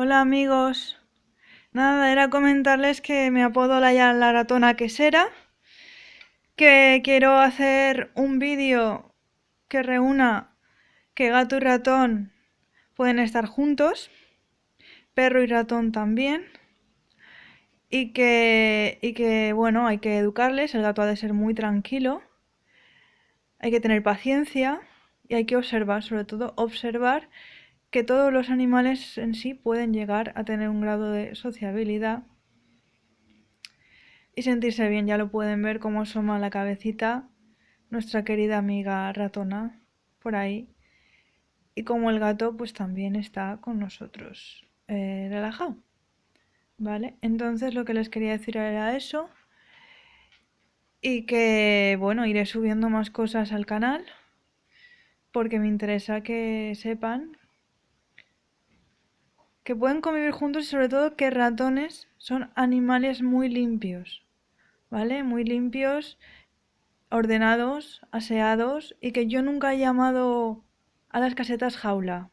Hola amigos, nada, era comentarles que me apodo la ratona quesera, que quiero hacer un vídeo que reúna que gato y ratón pueden estar juntos, perro y ratón también, y que bueno, hay que educarles, el gato ha de ser muy tranquilo, hay que tener paciencia y hay que observar, sobre todo observar que todos los animales en sí pueden llegar a tener un grado de sociabilidad y sentirse bien. Ya lo pueden ver cómo asoma la cabecita nuestra querida amiga ratona por ahí. Y como el gato pues también está con nosotros relajado. ¿Vale? Entonces lo que les quería decir era eso. Y que bueno, iré subiendo más cosas al canal. Porque me interesa que sepan que pueden convivir juntos y sobre todo que ratones son animales muy limpios. ¿Vale? Muy limpios, ordenados, aseados y que yo nunca he llamado a las casetas jaula.